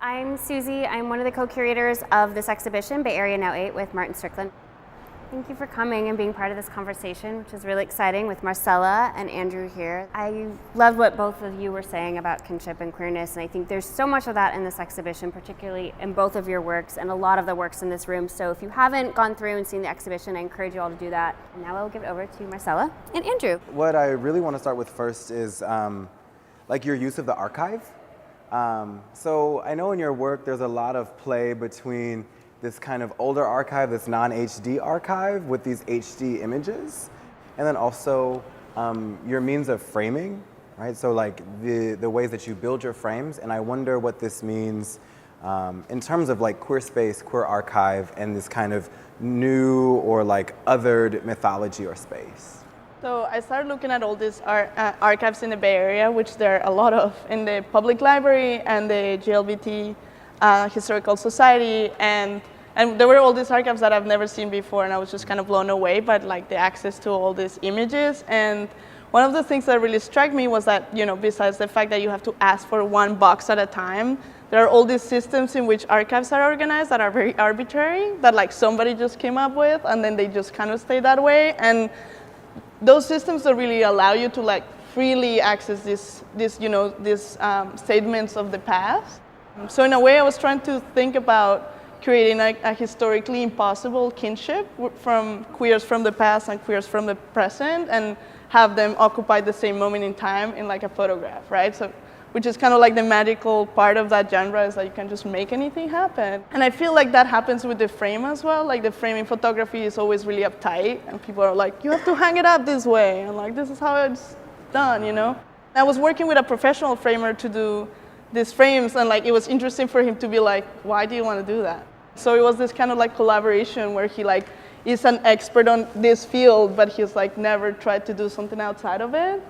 I'm Susie. I'm one of the co-curators of this exhibition, Bay Area Now 8, with Martin Strickland. Thank you for coming and being part of this conversation, which is really exciting with Marcela and Andrew here. I love what both of you were saying about kinship and queerness, and I think there's so much of that in this exhibition, particularly in both of your works and a lot of the works in this room. So if you haven't gone through and seen the exhibition, I encourage you all to do that. And now I'll give it over to Marcela and Andrew. What I really want to start with first is your use of the archive. So I know in your work there's a lot of play between this kind of older archive, this non-HD archive with these HD images, and then also your means of framing, right? So like the ways that you build your frames, and I wonder what this means in terms of like queer space, queer archive, and this kind of new or like othered mythology or space. So I started looking at all these archives in the Bay Area, which there are a lot of in the public library and the GLBT Historical Society, and there were all these archives that I've never seen before, and I was just kind of blown away by like the access to all these images. And one of the things that really struck me was that, you know, besides the fact that you have to ask for one box at a time, there are all these systems in which archives are organized that are very arbitrary, that like somebody just came up with, and then they just kind of stay that way. And those systems don't really allow you to like freely access these statements of the past. So in a way, I was trying to think about creating a historically impossible kinship from queers from the past and queers from the present, and have them occupy the same moment in time in like a photograph, right? So, which is kind of like the magical part of that genre, is that you can just make anything happen. And I feel like that happens with the frame as well. Like the framing photography is always really uptight, and people are like, you have to hang it up this way, and like, this is how it's done, you know? I was working with a professional framer to do these frames, and like, it was interesting for him to be like, why do you want to do that? So it was this kind of like collaboration where he like is an expert on this field, but he's like never tried to do something outside of it.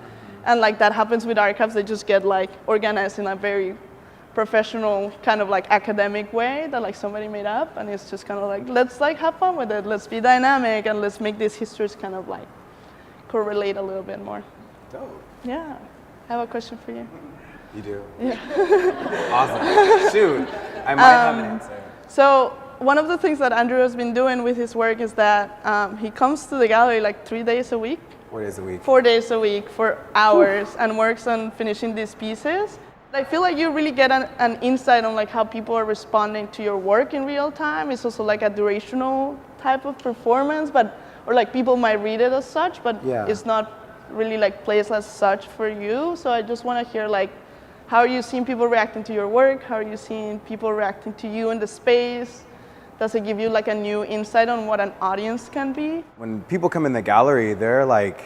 And like that happens with archives, they just get like organized in a very professional kind of like academic way that like somebody made up, and it's just kind of like, let's like have fun with it, let's be dynamic, and let's make these histories kind of like correlate a little bit more. Dope. Yeah, I have a question for you. You do? Yeah. Awesome. Shoot, I might have an answer. So one of the things that Andrew has been doing with his work is that he comes to the gallery like 3 days a week. 4 days a week. 4 days a week for hours and works on finishing these pieces. I feel like you really get an insight on like how people are responding to your work in real time. It's also like a durational type of performance, or like people might read it as such, but it's not really like placed as such for you. So I just want to hear like, how are you seeing people reacting to your work? How are you seeing people reacting to you in the space? Does it give you like a new insight on what an audience can be? When people come in the gallery, they're like,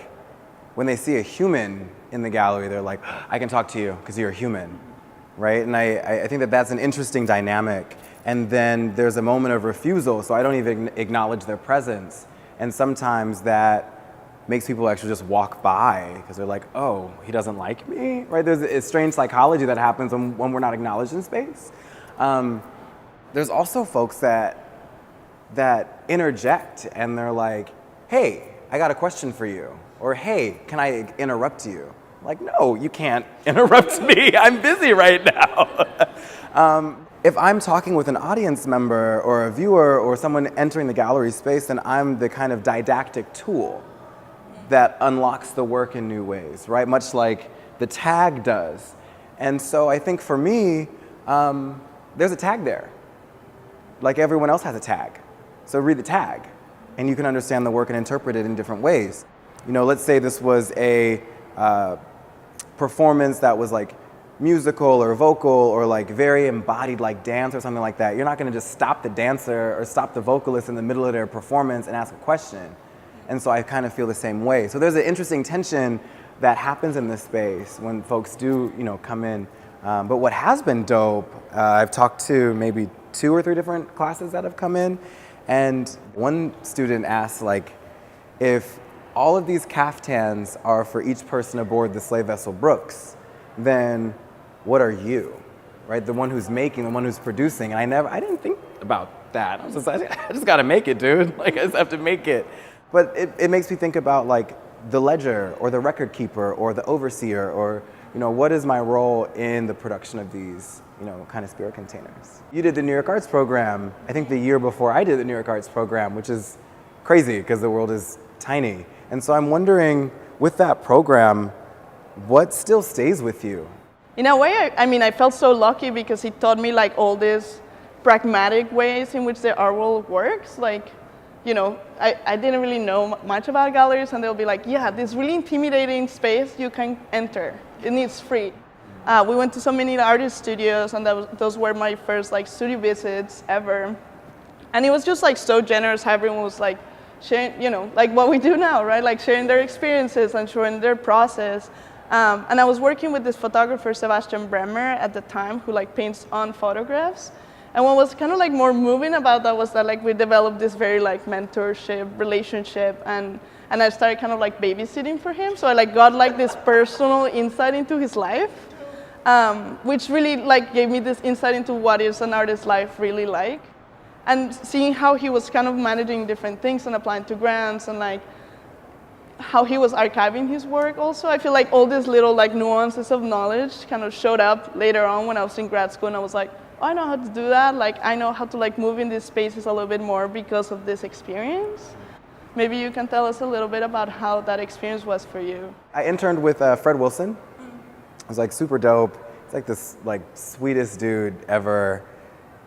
when they see a human in the gallery, they're like, I can talk to you because you're a human, right? And I think that that's an interesting dynamic. And then there's a moment of refusal, so I don't even acknowledge their presence. And sometimes that makes people actually just walk by because they're like, oh, he doesn't like me, right? There's a strange psychology that happens when we're not acknowledged in space. There's also folks that interject, and they're like, hey, I got a question for you. Or hey, can I interrupt you? Like, no, you can't interrupt me. I'm busy right now. If I'm talking with an audience member or a viewer or someone entering the gallery space, then I'm the kind of didactic tool that unlocks the work in new ways, right? Much like the tag does. And so I think for me, there's a tag there. Like everyone else has a tag. So read the tag, and you can understand the work and interpret it in different ways. You know, let's say this was a performance that was like musical or vocal or like very embodied like dance or something like that. You're not gonna just stop the dancer or stop the vocalist in the middle of their performance and ask a question. And so I kind of feel the same way. So there's an interesting tension that happens in this space when folks do, you know, come in. But what has been dope, I've talked to maybe 2 or 3 different classes that have come in, and one student asked, like, if all of these caftans are for each person aboard the slave vessel Brooks, then what are you, right? The one who's making, the one who's producing. And I didn't think about that. I just gotta make it, dude. Like, I just have to make it. But it makes me think about like the ledger or the record keeper or the overseer, or, you know, what is my role in the production of these kind of spirit containers. You did the New York Arts program, I think the year before I did the New York Arts program, which is crazy because the world is tiny. And so I'm wondering, with that program, what still stays with you? In a way, I felt so lucky because he taught me like all these pragmatic ways in which the art world works. Like, I didn't really know much about galleries, and they'll be like, yeah, this really intimidating space you can enter. It's free. We went to so many artist studios, and those were my first like studio visits ever. And it was just like so generous. Everyone was like sharing, like what we do now, right? Like sharing their experiences and showing their process. And I was working with this photographer, Sebastian Bremer, at the time, who like paints on photographs. And what was kind of like more moving about that was that like we developed this very like mentorship relationship, and I started kind of like babysitting for him. So I like got like this personal insight into his life, which really like gave me this insight into what is an artist's life really like. And seeing how he was kind of managing different things and applying to grants, and like how he was archiving his work also. I feel like all these little like nuances of knowledge kind of showed up later on when I was in grad school, and I was like, oh, I know how to do that. Like I know how to like move in these spaces a little bit more because of this experience. Maybe you can tell us a little bit about how that experience was for you. I interned with Fred Wilson. It was like super dope. It's like this like sweetest dude ever.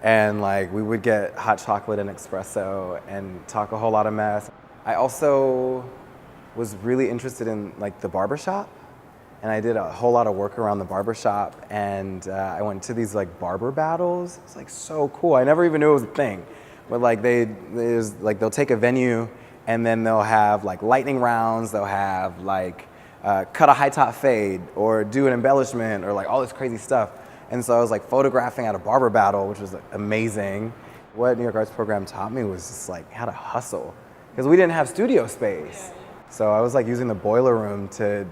And like we would get hot chocolate and espresso and talk a whole lot of mess. I also was really interested in like the barbershop, and I did a whole lot of work around the barbershop, and I went to these like barber battles. It's like so cool. I never even knew it was a thing, but like they'll take a venue, and then they'll have like lightning rounds. They'll have like cut a high top fade or do an embellishment or like all this crazy stuff. And so I was like photographing at a barber battle, which was amazing. What New York Arts program taught me was just like how to hustle, because we didn't have studio space. So I was like using the boiler room to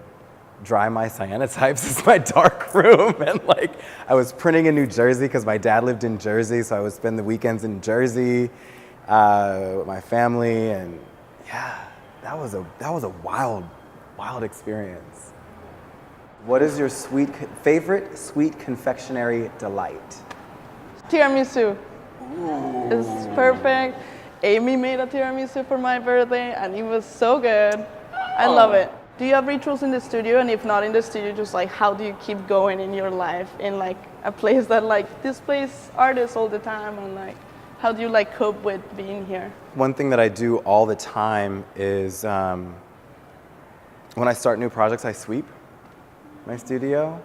dry my cyanotypes as my dark room, and like I was printing in New Jersey because my dad lived in Jersey, so I would spend the weekends in Jersey with my family, and yeah, that was a wild experience. What is your favorite sweet confectionery delight? Tiramisu. It's perfect. Amy made a tiramisu for my birthday, and it was so good. I love it. Do you have rituals in the studio? And if not in the studio, just like how do you keep going in your life in like a place that like displays artists all the time, and like how do you like cope with being here? One thing that I do all the time is when I start new projects, I sweep my studio,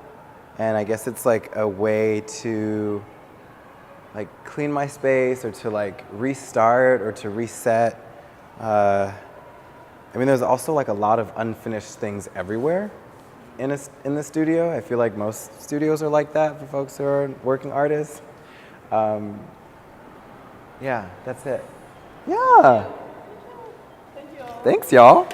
and I guess it's like a way to like clean my space, or to like restart, or to reset. I mean, there's also like a lot of unfinished things everywhere in the studio. I feel like most studios are like that for folks who are working artists. Yeah, that's it. Yeah. Thank you all. Thanks, y'all.